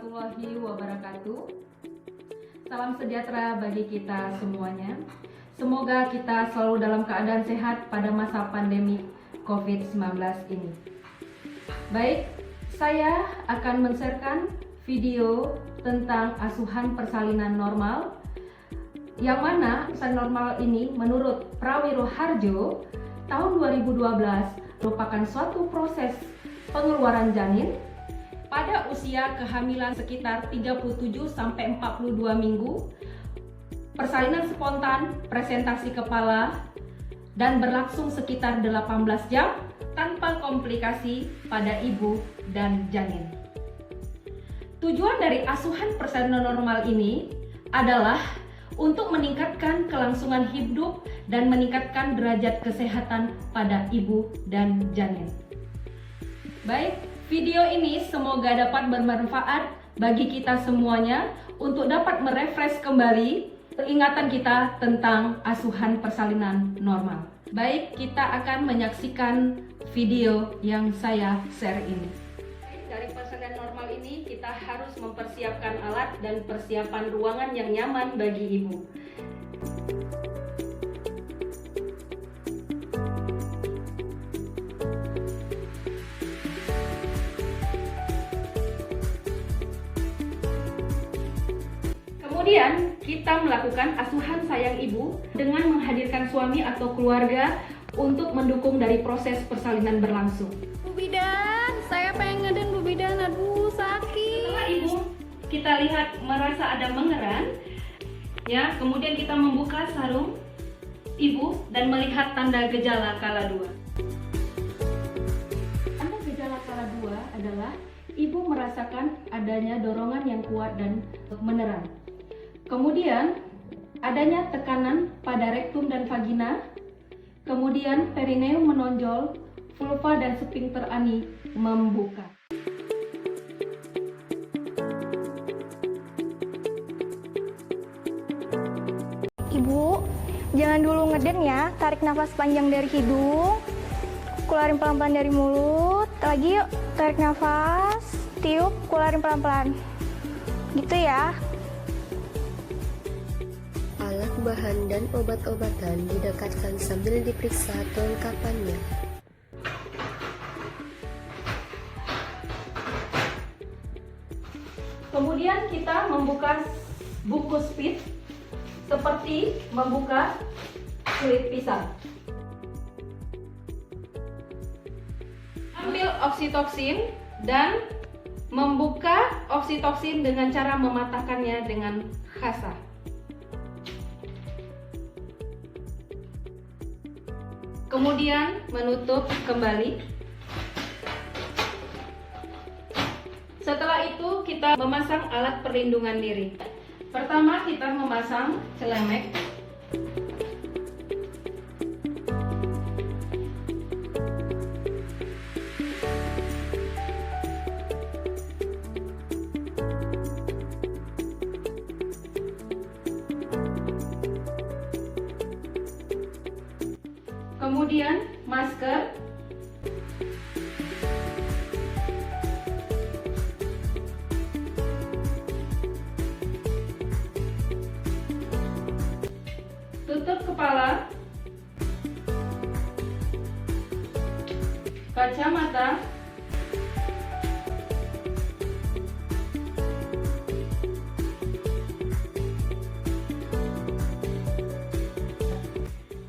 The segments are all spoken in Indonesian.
warahmatullahi wabarakatuh. Salam sejahtera bagi kita semuanya. Semoga kita selalu dalam keadaan sehat pada masa pandemi COVID-19 ini. Baik, saya akan men-sharekan video tentang asuhan persalinan normal, yang mana asuhan normal ini menurut Prawiro Harjo tahun 2012 merupakan suatu proses pengeluaran janin pada usia kehamilan sekitar 37-42 minggu, persalinan spontan, presentasi kepala, dan berlangsung sekitar 18 jam tanpa komplikasi pada ibu dan janin. Tujuan dari asuhan persalinan normal ini adalah untuk meningkatkan kelangsungan hidup dan meningkatkan derajat kesehatan pada ibu dan janin. Baik, video ini semoga dapat bermanfaat bagi kita semuanya untuk dapat merefresh kembali ingatan kita tentang asuhan persalinan normal. Baik, kita akan menyaksikan video yang saya share ini. Dari persalinan normal ini kita harus mempersiapkan alat dan persiapan ruangan yang nyaman bagi ibu. Kemudian kita melakukan asuhan sayang ibu dengan menghadirkan suami atau keluarga untuk mendukung dari proses persalinan berlangsung. Bu Bidan, saya pengen ngeden Bu Bidan, aduh sakit. Setelah ibu kita lihat merasa ada mengeran, ya, kemudian kita membuka sarung ibu dan melihat tanda gejala kala 2. Tanda gejala kala 2 adalah ibu merasakan adanya dorongan yang kuat dan meneran. Kemudian adanya tekanan pada rektum dan vagina, kemudian perineum menonjol, vulva dan sphincter ani membuka. Ibu, jangan dulu ngeden ya, tarik nafas panjang dari hidung, keluarin pelan-pelan dari mulut, lagi yuk, tarik nafas, tiup, keluarin pelan-pelan, gitu ya. Alat bahan dan obat-obatan didekatkan sambil diperiksa kelengkapannya. Kemudian kita membuka bungkus pit seperti membuka kulit pisang. Ambil oksitoksin dan membuka oksitoksin dengan cara mematahkannya dengan khasa. Kemudian menutup kembali. Setelah itu kita memasang alat perlindungan diri. Pertama kita memasang celemek. Kemudian masker. Tutup kepala. Kacamata.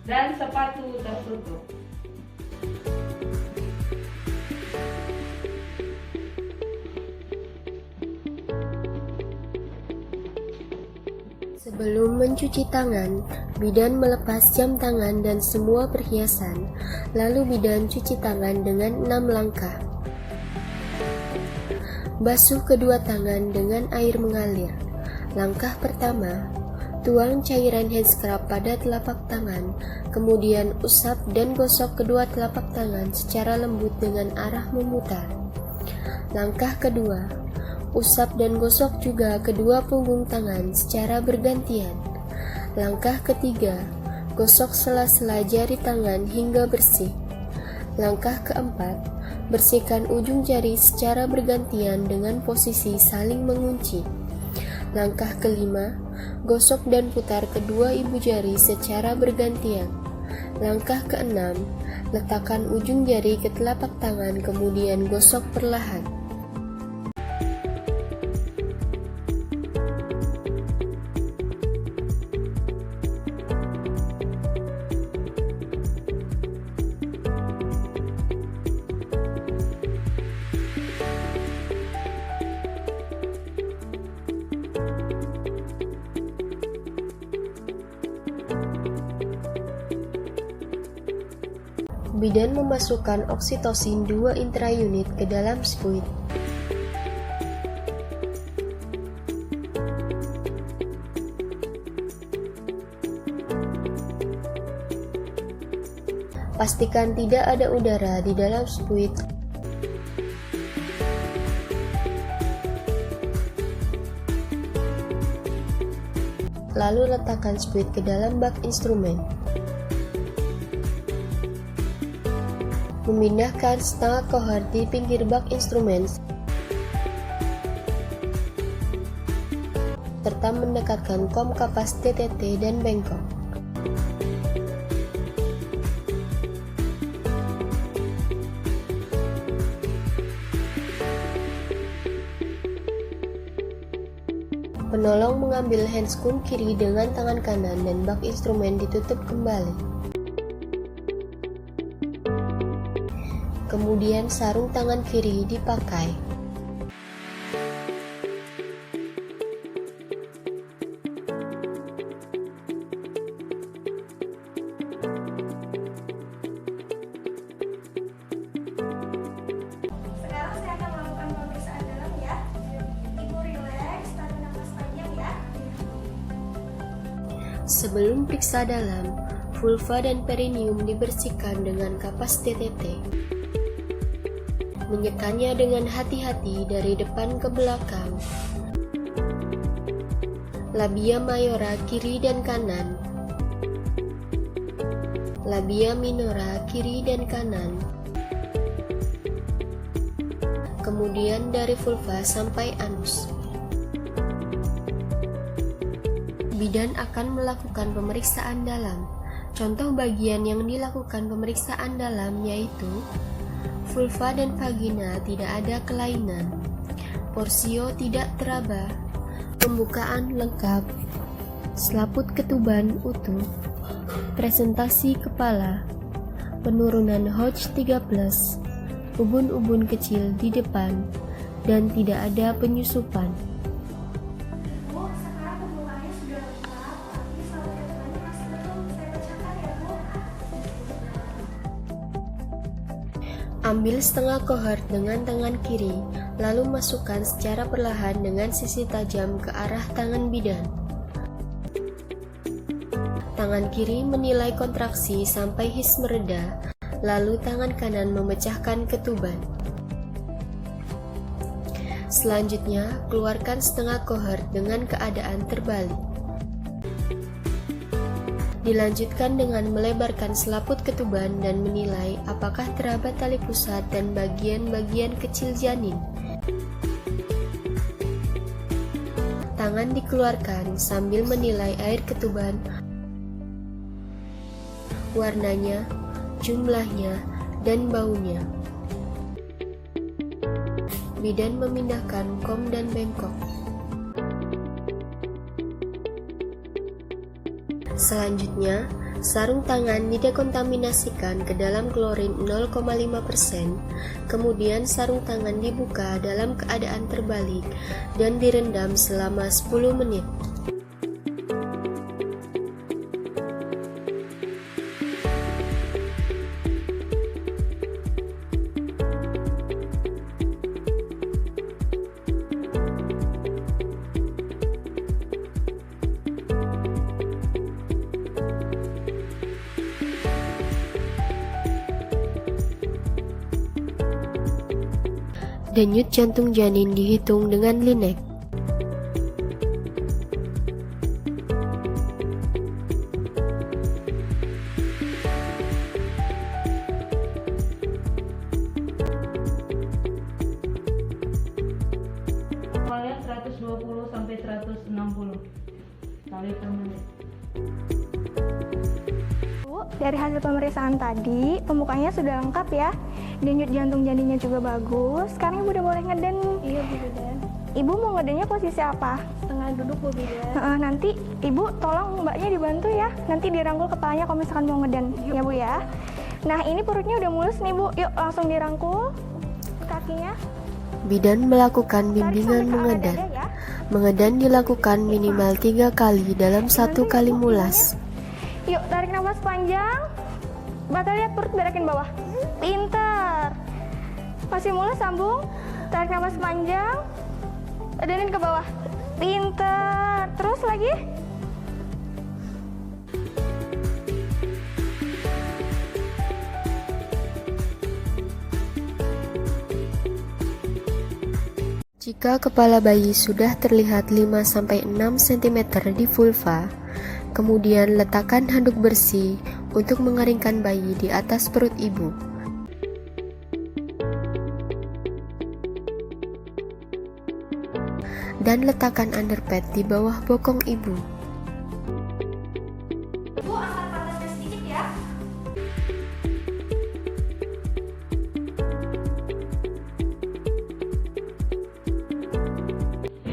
Dan sepatu tertutup. Sebelum mencuci tangan, bidan melepas jam tangan dan semua perhiasan, lalu bidan cuci tangan dengan 6 langkah. Basuh kedua tangan dengan air mengalir. Langkah pertama, tuang cairan hand scrub pada telapak tangan, kemudian usap dan gosok kedua telapak tangan secara lembut dengan arah memutar. Langkah kedua, usap dan gosok juga kedua punggung tangan secara bergantian. Langkah ketiga, gosok sela-sela jari tangan hingga bersih. Langkah keempat, bersihkan ujung jari secara bergantian dengan posisi saling mengunci. Langkah kelima, gosok dan putar kedua ibu jari secara bergantian. Langkah keenam, letakkan ujung jari ke telapak tangan kemudian gosok perlahan. Bidan memasukkan oksitosin 2 intraunit ke dalam spuit. Pastikan tidak ada udara di dalam spuit. Lalu letakkan spuit ke dalam bak instrumen. Memindahkan setengah kohort di pinggir bak instrumen serta mendekatkan kom kapas TTT dan bengkok. Penolong mengambil handscoon kiri dengan tangan kanan dan bak instrumen ditutup kembali. Kemudian sarung tangan kiri dipakai. Sekarang saya akan melakukan pemeriksaan dalam ya. Ibu rileks, tarik nafas panjang ya. Sebelum periksa dalam, vulva dan perineum dibersihkan dengan kapas TTT. Menyekannya dengan hati-hati dari depan ke belakang. Labia mayora kiri dan kanan. Labia minora kiri dan kanan. Kemudian dari vulva sampai anus. Bidan akan melakukan pemeriksaan dalam. Contoh bagian yang dilakukan pemeriksaan dalam yaitu vulva dan vagina tidak ada kelainan, porsio tidak teraba, pembukaan lengkap, selaput ketuban utuh, presentasi kepala, penurunan Hodge 3+, ubun-ubun kecil di depan, dan tidak ada penyusupan. Bu, sekarang pembukaannya sudah lengkap, tapi soal keterangannya masih belum saya bacakan ya Bu. Ambil setengah kohort dengan tangan kiri, lalu masukkan secara perlahan dengan sisi tajam ke arah tangan bidan. Tangan kiri menilai kontraksi sampai his mereda, lalu tangan kanan memecahkan ketuban. Selanjutnya, keluarkan setengah kohort dengan keadaan terbalik. Dilanjutkan dengan melebarkan selaput ketuban dan menilai apakah teraba tali pusat dan bagian-bagian kecil janin. Tangan dikeluarkan sambil menilai air ketuban, warnanya, jumlahnya, dan baunya. Bidan memindahkan kom dan bengkok. Selanjutnya, sarung tangan didekontaminasikan ke dalam klorin 0,5%, kemudian sarung tangan dibuka dalam keadaan terbalik dan direndam selama 10 menit. Denyut jantung janin dihitung dengan linek. Dari hasil pemeriksaan tadi, pembukanya sudah lengkap ya. Denyut jantung janinnya juga bagus. Sekarang Ibu udah boleh ngeden. Iya Bu Bidan. Ibu mau ngedennya posisi apa? Setengah duduk Bu Bidan. Nanti Ibu tolong Mbaknya dibantu ya. Nanti dirangkul kepalanya kalau misalkan mau ngeden. Ya Bu ya. Nah ini perutnya udah mulus nih Bu. Yuk langsung dirangkul kakinya. Bidan melakukan Tarik bimbingan sampai ke arah mengedan. dada ya. Mengedan dilakukan minimal 3 kali dalam 1 kali mulas. Yuk tarik nafas panjang. Bata lihat perut berakin bawah. Pinter. Masih mulus sambung. Tarik nafas panjang. Edenin ke bawah. Pinter. Terus lagi. Jika kepala bayi sudah terlihat 5-6 cm di vulva, kemudian letakkan handuk bersih untuk mengeringkan bayi di atas perut ibu. Dan letakkan underpad di bawah bokong ibu. Ibu angkat pantatnya sedikit ya.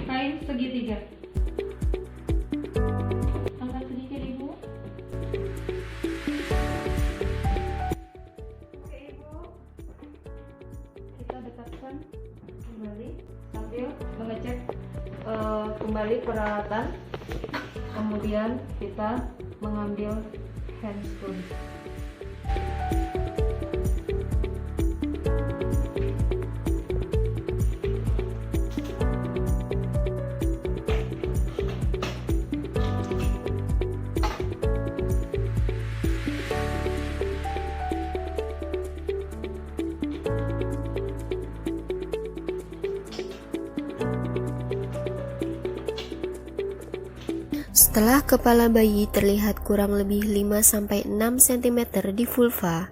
Kain segitiga. Angkat sedikit Ibu. Oke Ibu. Kita dekatkan kembali sambil mengecek kembali peralatan. Kemudian kita mengambil handscoon. Setelah kepala bayi terlihat kurang lebih 5-6 cm di vulva,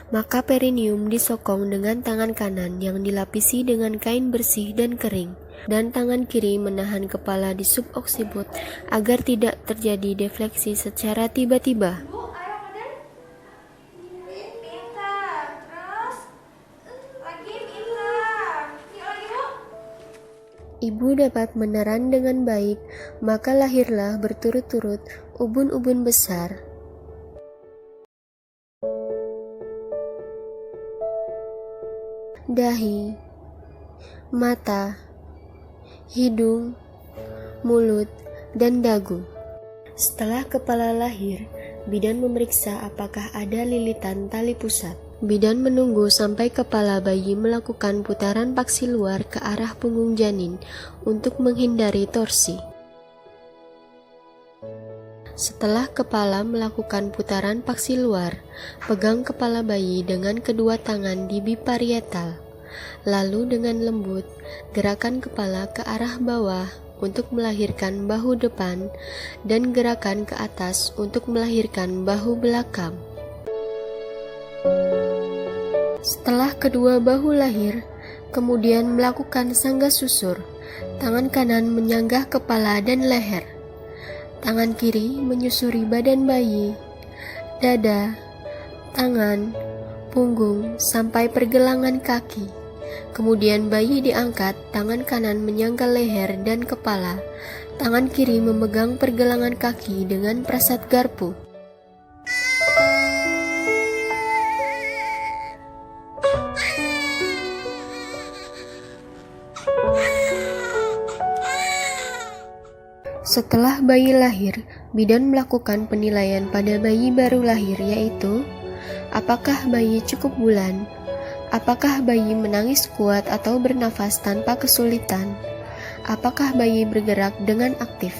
maka perineum disokong dengan tangan kanan yang dilapisi dengan kain bersih dan kering, dan tangan kiri menahan kepala di suboksibut agar tidak terjadi defleksi secara tiba-tiba. Bu, ayo ngeden. Pinter. Terus. Lagi pinter. Yuk lagi Bu. Ibu dapat meneran dengan baik, maka lahirlah berturut-turut ubun-ubun besar. Dahi, mata, hidung, mulut, dan dagu. Setelah kepala lahir, bidan memeriksa apakah ada lilitan tali pusat. Bidan menunggu sampai kepala bayi melakukan putaran paksi luar ke arah punggung janin untuk menghindari torsi. Setelah kepala melakukan putaran paksi luar, pegang kepala bayi dengan kedua tangan di biparietal. Lalu dengan lembut, gerakan kepala ke arah bawah untuk melahirkan bahu depan dan gerakan ke atas untuk melahirkan bahu belakang. Setelah kedua bahu lahir, kemudian melakukan sangga susur. Tangan kanan menyanggah kepala dan leher. Tangan kiri menyusuri badan bayi, dada, tangan, punggung, sampai pergelangan kaki. Kemudian bayi diangkat, tangan kanan menyangga leher dan kepala. Tangan kiri memegang pergelangan kaki dengan prasat garpu. Setelah bayi lahir, bidan melakukan penilaian pada bayi baru lahir, yaitu apakah bayi cukup bulan, apakah bayi menangis kuat atau bernafas tanpa kesulitan, apakah bayi bergerak dengan aktif.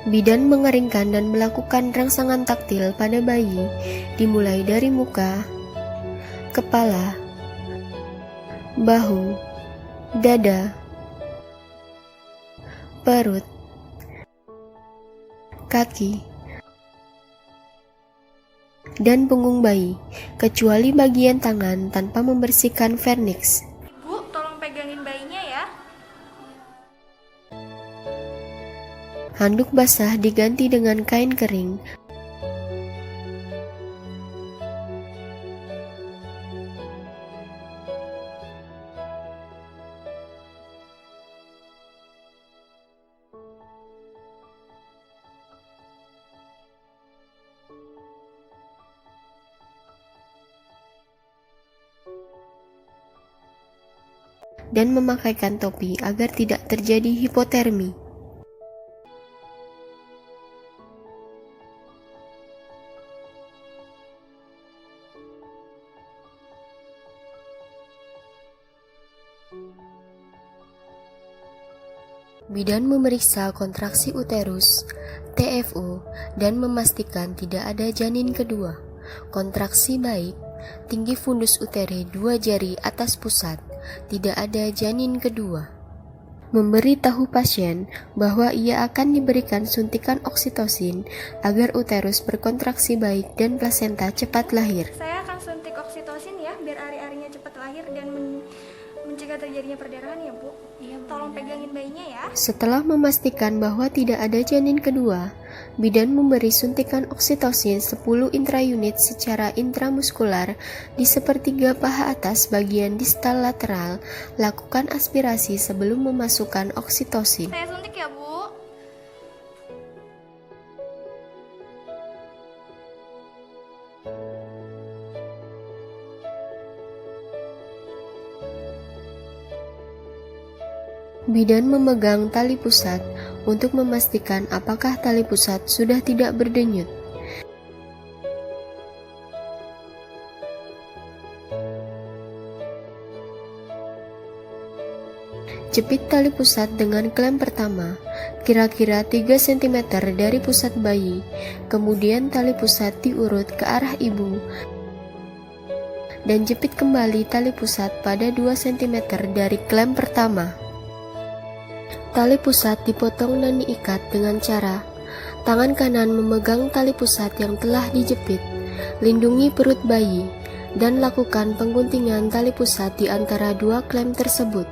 Bidan mengeringkan dan melakukan rangsangan taktil pada bayi, dimulai dari muka, kepala, bahu, dada, perut, kaki, dan punggung bayi, kecuali bagian tangan tanpa membersihkan vernix. Bu, tolong pegangin bayinya ya. Handuk basah diganti dengan kain kering. dan memakaikan topi agar tidak terjadi hipotermi. Bidan memeriksa kontraksi uterus, TFU, dan memastikan tidak ada janin kedua. Kontraksi baik, tinggi fundus uteri 2 jari atas pusat, tidak ada janin kedua. Memberitahu pasien bahwa ia akan diberikan suntikan oksitosin agar uterus berkontraksi baik dan plasenta cepat lahir. Saya akan suntik oksitosin ya, biar ari-arinya cepat lahir dan mencegah terjadinya perdarahan ya, Bu. Iya, tolong pegangin bayinya ya. Setelah memastikan bahwa tidak ada janin kedua, bidan memberi suntikan oksitosin 10 intraunit secara intramuskular di sepertiga paha atas bagian distal lateral. Lakukan aspirasi sebelum memasukkan oksitosin. Saya suntik ya, Bu. Bidan memegang tali pusat untuk memastikan apakah tali pusat sudah tidak berdenyut. Jepit tali pusat dengan klem pertama, kira-kira 3 cm dari pusat bayi, kemudian tali pusat diurut ke arah ibu, dan jepit kembali tali pusat pada 2 cm dari klem pertama. Tali pusat dipotong dan diikat dengan cara tangan kanan memegang tali pusat yang telah dijepit, lindungi perut bayi, dan lakukan pengguntingan tali pusat di antara 2 klem tersebut.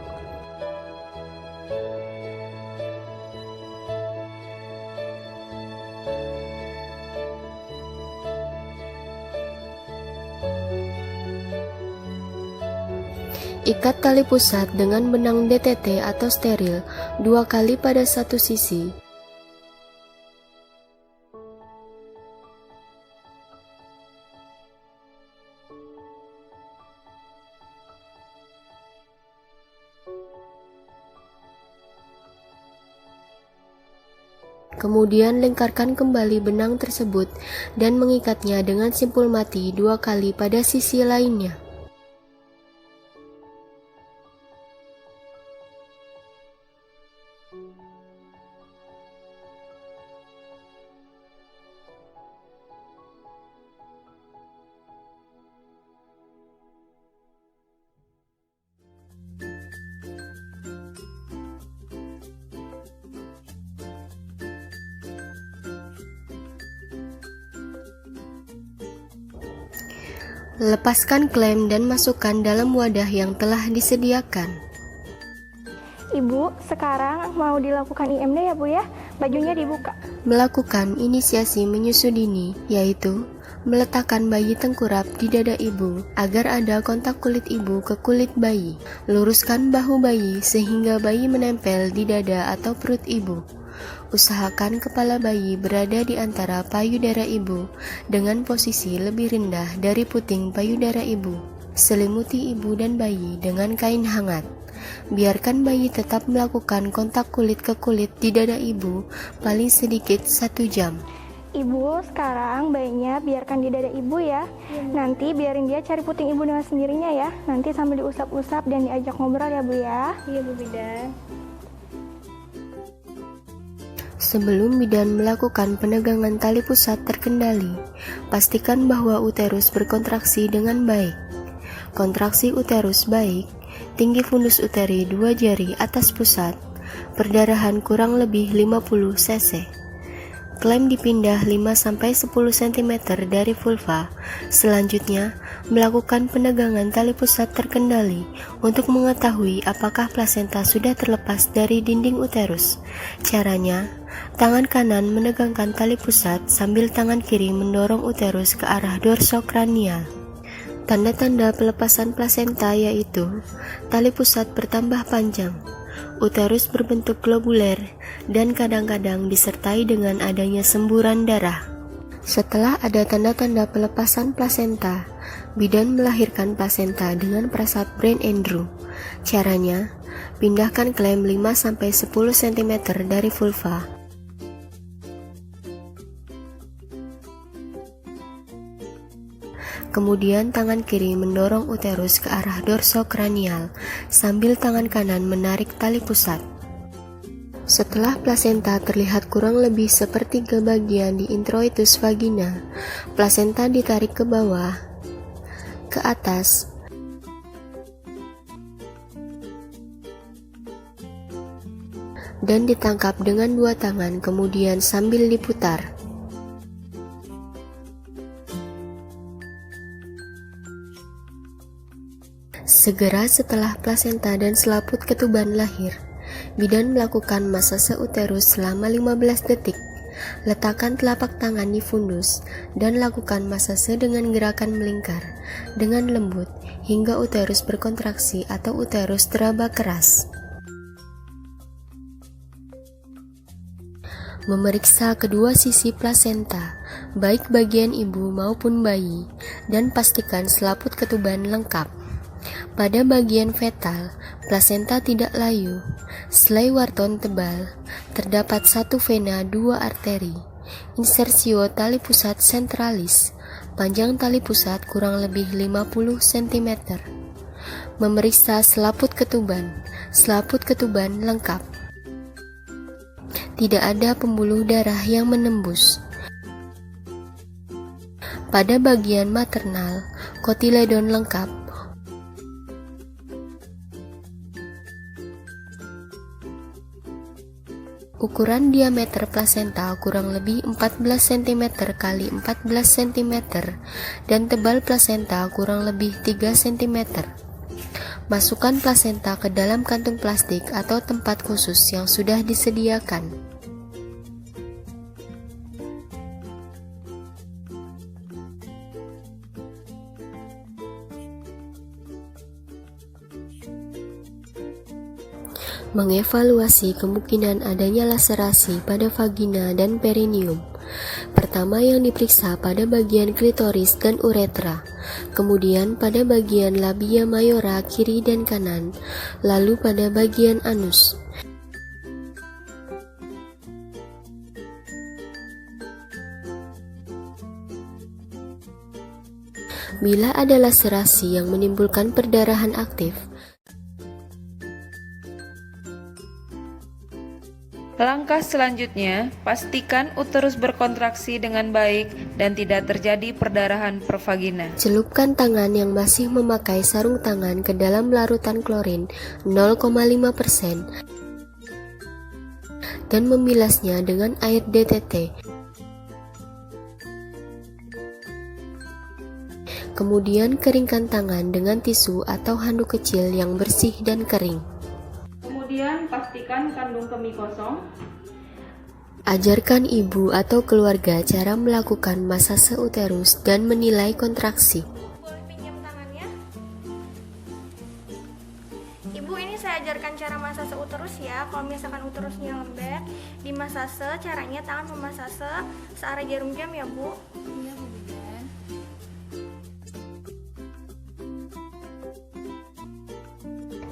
Ikat tali pusat dengan benang DTT atau steril 2 kali pada satu sisi. Kemudian lingkarkan kembali benang tersebut dan mengikatnya dengan simpul mati 2 kali pada sisi lainnya. Lepaskan klem dan masukkan dalam wadah yang telah disediakan. Ibu, sekarang mau dilakukan IMD ya, Bu ya? Bajunya dibuka. Melakukan inisiasi menyusu dini, yaitu meletakkan bayi tengkurap di dada ibu agar ada kontak kulit ibu ke kulit bayi. Luruskan bahu bayi sehingga bayi menempel di dada atau perut ibu. Usahakan kepala bayi berada di antara payudara ibu dengan posisi lebih rendah dari puting payudara ibu. Selimuti ibu dan bayi dengan kain hangat. Biarkan bayi tetap melakukan kontak kulit ke kulit di dada ibu paling sedikit 1 jam. Ibu, sekarang bayinya biarkan di dada ibu ya. Nanti biarin dia cari puting ibu dengan sendirinya ya. Nanti sambil diusap-usap dan diajak ngobrol ya, Bu ya. Iya, Bu Bidan. Sebelum bidan melakukan penegangan tali pusat terkendali, pastikan bahwa uterus berkontraksi dengan baik. Kontraksi uterus baik, tinggi fundus uteri 2 jari atas pusat, perdarahan kurang lebih 50 cc. Klem dipindah 5-10 cm dari vulva. Selanjutnya, melakukan penegangan tali pusat terkendali untuk mengetahui apakah plasenta sudah terlepas dari dinding uterus. Caranya, tangan kanan menegangkan tali pusat sambil tangan kiri mendorong uterus ke arah dorsokranial. Tanda-tanda pelepasan plasenta yaitu tali pusat bertambah panjang, uterus berbentuk globuler, dan kadang-kadang disertai dengan adanya semburan darah. Setelah ada tanda-tanda pelepasan plasenta, bidan melahirkan plasenta dengan prasat Brain Andrew. Caranya, pindahkan klem 5-10 cm dari vulva. Kemudian tangan kiri mendorong uterus ke arah dorsokranial sambil tangan kanan menarik tali pusat. Setelah plasenta terlihat kurang lebih sepertiga bagian di introitus vagina, plasenta ditarik ke bawah, ke atas, dan ditangkap dengan dua tangan kemudian sambil diputar. Segera setelah plasenta dan selaput ketuban lahir, bidan melakukan masase uterus selama 15 detik. Letakkan telapak tangan di fundus dan lakukan masase dengan gerakan melingkar dengan lembut hingga uterus berkontraksi atau uterus teraba keras. Memeriksa kedua sisi plasenta, baik bagian ibu maupun bayi, dan pastikan selaput ketuban lengkap. Pada bagian fetal, plasenta tidak layu, selai Wharton tebal, terdapat satu vena, dua arteri, insersio tali pusat centralis, panjang tali pusat kurang lebih 50 cm. Memeriksa selaput ketuban lengkap. Tidak ada pembuluh darah yang menembus. Pada bagian maternal, kotiledon lengkap. Ukuran diameter plasenta kurang lebih 14 cm x 14 cm dan tebal plasenta kurang lebih 3 cm. Masukkan plasenta ke dalam kantung plastik atau tempat khusus yang sudah disediakan. Mengevaluasi kemungkinan adanya laserasi pada vagina dan perineum. Pertama yang diperiksa pada bagian klitoris dan uretra, kemudian pada bagian labia mayora kiri dan kanan, lalu pada bagian anus. Bila ada laserasi yang menimbulkan perdarahan aktif, langkah selanjutnya, pastikan uterus berkontraksi dengan baik dan tidak terjadi perdarahan per vagina. celupkan tangan yang masih memakai sarung tangan ke dalam larutan klorin 0,5% dan memilasnya dengan air DTT. Kemudian keringkan tangan dengan tisu atau handuk kecil yang bersih dan kering. Kemudian pastikan kandung kemih kosong. Ajarkan ibu atau keluarga cara melakukan masase uterus dan menilai kontraksi. Boleh pinjam tangannya? Ibu, ini saya ajarkan cara masase uterus ya. Kalau misalkan uterusnya lembek, dimasase, caranya tangan memasase searah jarum jam ya Bu. Iya, Bu Bidan.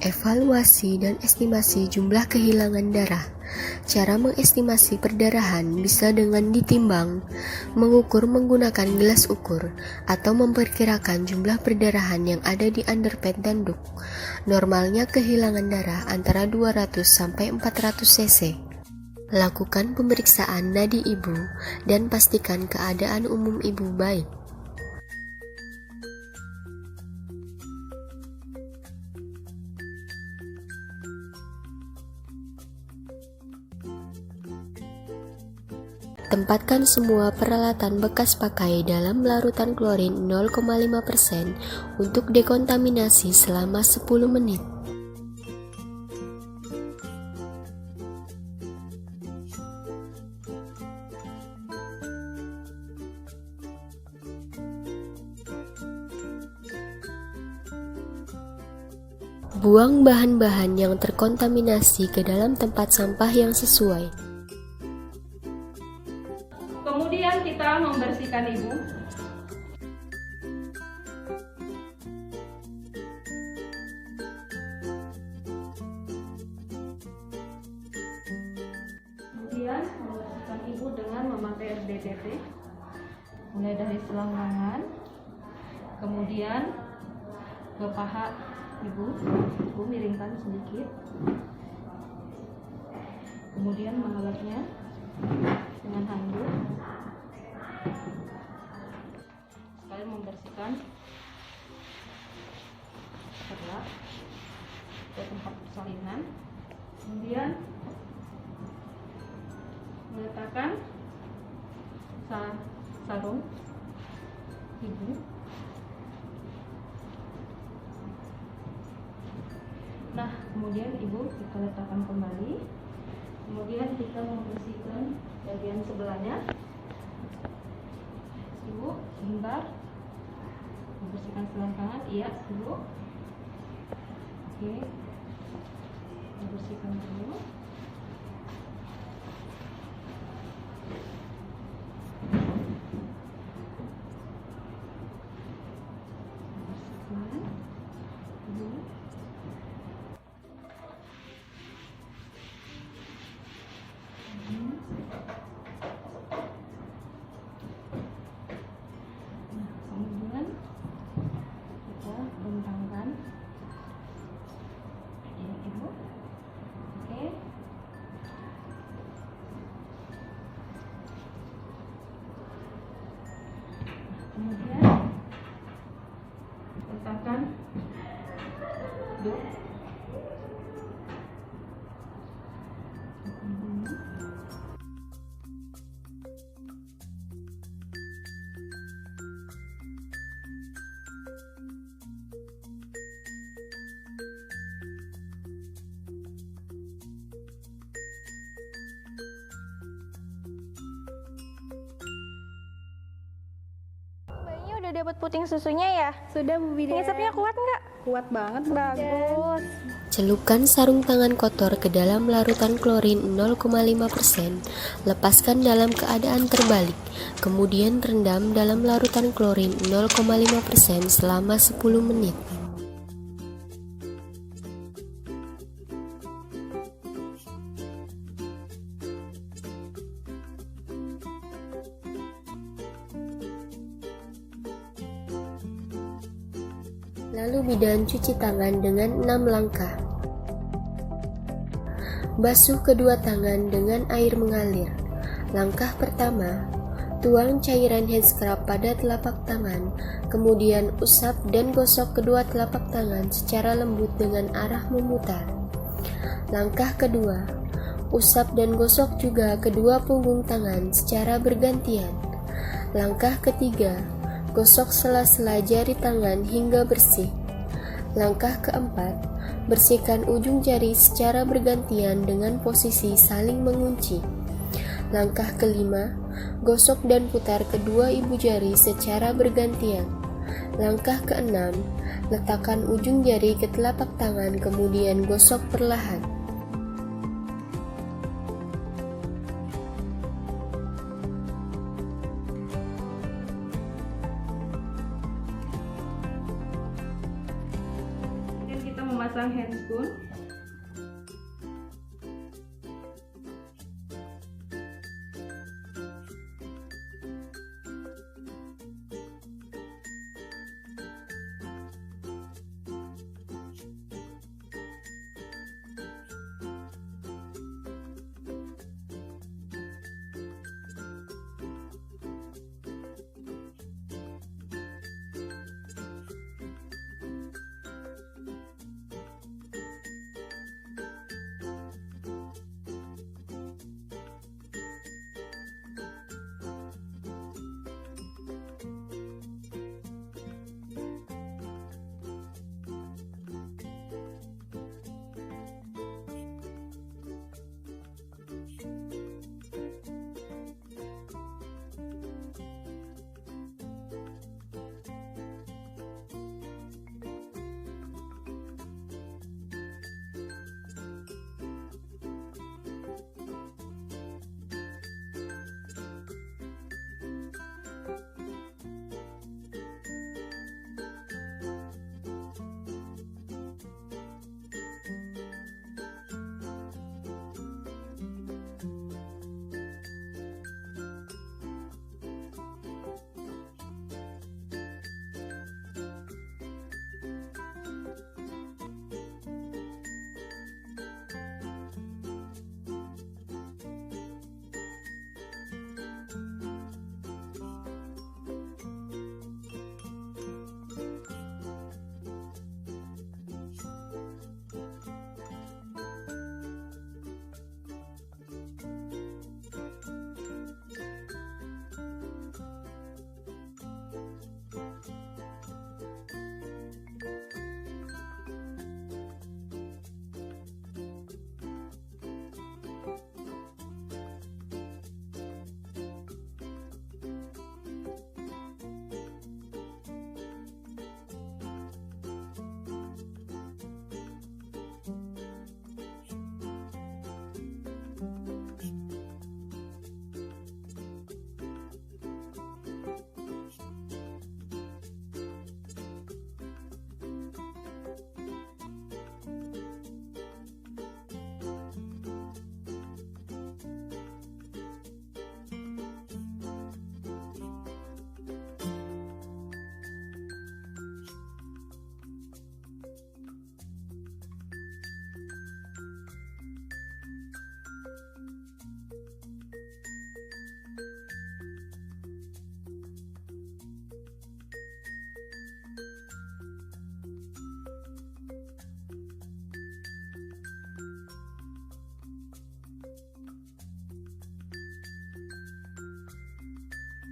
Evaluasi dan estimasi jumlah kehilangan darah. Cara mengestimasi perdarahan bisa dengan ditimbang, mengukur menggunakan gelas ukur, atau memperkirakan jumlah perdarahan yang ada di underpad dan duk. Normalnya kehilangan darah antara 200 sampai 400 cc. Lakukan pemeriksaan nadi ibu dan pastikan keadaan umum ibu baik. Tempatkan semua peralatan bekas pakai dalam larutan klorin 0,5% untuk dekontaminasi selama 10 menit. Buang bahan-bahan yang terkontaminasi ke dalam tempat sampah yang sesuai. Kemudian kita membersihkan PPP. Mulai dari selangkangan, kemudian ke paha ibu, miringkan sedikit. Kemudian mengelapnya dengan handuk. Sekalian membersihkan setelah ke tempat persalinan. Kemudian meletakkan sarung ibu. Nah, kemudian ibu kita letakkan kembali. Kemudian kita membersihkan bagian sebelahnya. Ibu, sebentar. Membersihkan selangkangan, iya, ibu. Oke. Membersihkan dulu. Kemudian kita bentangkan ini ibu. Oke. Kemudian letakkan duk. Bayinya udah dapat puting susunya ya? Sudah Bu Bidan. Ngisepnya kuat nggak? Kuat banget Bu Bidan. Bagus. Celupkan sarung tangan kotor ke dalam larutan klorin 0,5%, lepaskan dalam keadaan terbalik, kemudian rendam dalam larutan klorin 0,5% selama 10 menit. Lalu bidan cuci tangan dengan 6 langkah. Basuh kedua tangan dengan air mengalir. Langkah pertama, tuang cairan hand scrub pada telapak tangan, kemudian usap dan gosok kedua telapak tangan secara lembut dengan arah memutar. Langkah kedua, usap dan gosok juga kedua punggung tangan secara bergantian. Langkah ketiga, gosok sela-sela jari tangan hingga bersih. Langkah keempat, bersihkan ujung jari secara bergantian dengan posisi saling mengunci. Langkah kelima, gosok dan putar kedua ibu jari secara bergantian. Langkah keenam, letakkan ujung jari ke telapak tangan kemudian gosok perlahan. Kita memasang handscoon.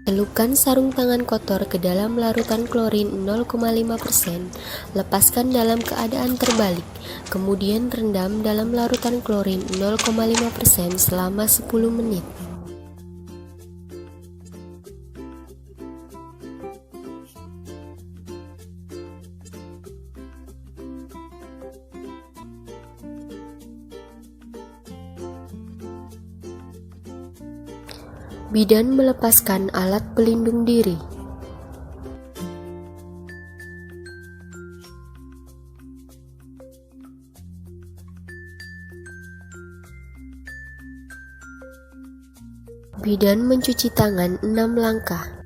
Celupkan sarung tangan kotor ke dalam larutan klorin 0,5%, lepaskan dalam keadaan terbalik, kemudian rendam dalam larutan klorin 0,5% selama 10 menit. Bidan melepaskan alat pelindung diri. Bidan mencuci tangan 6 langkah.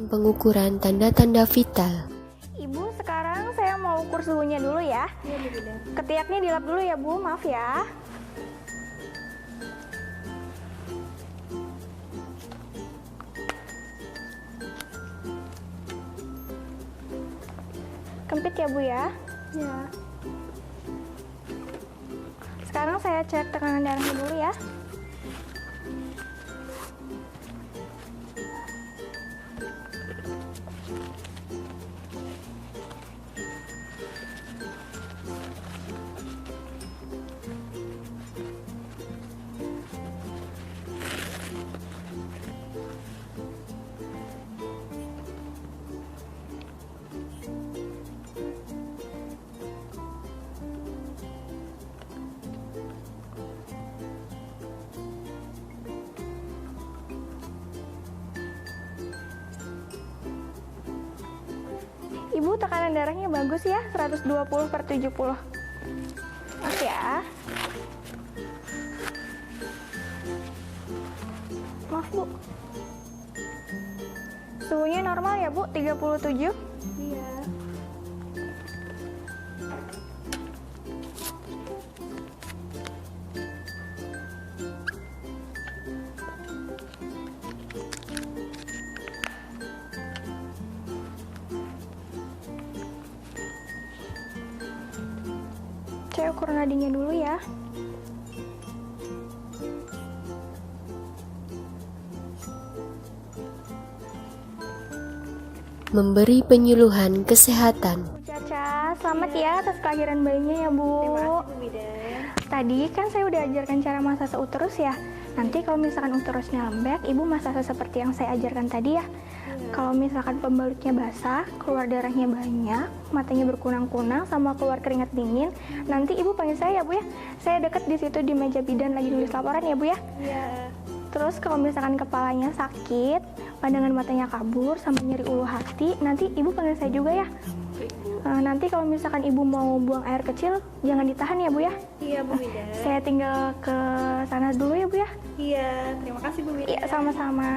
Pengukuran tanda-tanda vital. Ibu, sekarang saya mau ukur suhunya dulu ya. Iya, Bu Bidan. Ketiaknya dilap dulu ya, Bu. Maaf ya. Kempit ya, Bu ya. Ya. Sekarang saya cek tekanan darahnya dulu ya. Ibu, tekanan darahnya bagus ya, 120/70. Oke ya. Maaf, Bu. Suhunya normal ya, Bu, 37. Iya. Saya ukur nadinya dulu ya. Memberi penyuluhan kesehatan. Caca, selamat ya atas kelahiran bayinya ya, Bu. Terima kasih, Bu Bidan. Tadi kan saya udah ajarkan cara massase uterus ya. Nanti kalau misalkan uterusnya lembek, Ibu massase seperti yang saya ajarkan tadi ya. Kalau misalkan pembalutnya basah, keluar darahnya banyak, matanya berkunang-kunang, sama keluar keringat dingin, nanti Ibu panggil saya ya, Bu ya. Saya deket di situ di meja bidan lagi nulis laporan ya, Bu ya. Iya. Terus kalau misalkan kepalanya sakit, pandangan matanya kabur, sama nyeri ulu hati, nanti Ibu panggil saya juga ya. Nanti kalau misalkan Ibu mau buang air kecil, jangan ditahan ya, Bu ya. Iya, Bu Bidan. Saya tinggal ke sana dulu ya, Bu ya. Iya, terima kasih, Bu Bidan. Iya, sama-sama.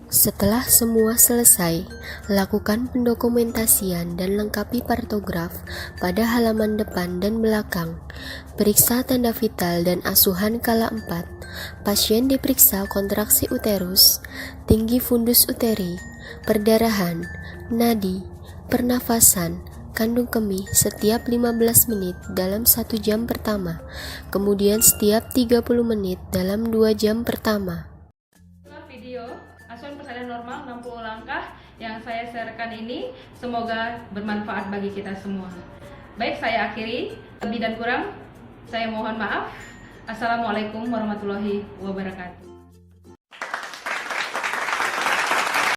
Setelah semua selesai, lakukan pendokumentasian dan lengkapi partograf pada halaman depan dan belakang. Periksa tanda vital dan asuhan kala 4. Pasien diperiksa kontraksi uterus, tinggi fundus uteri, perdarahan, nadi, pernafasan, kandung kemih setiap 15 menit dalam 1 jam pertama, kemudian setiap 30 menit dalam 2 jam pertama. Video asuhan persalinan normal 60 langkah yang saya sharekan ini semoga bermanfaat bagi kita semua. Baik, saya akhiri. Lebih dan kurang saya mohon maaf. Assalamualaikum warahmatullahi wabarakatuh.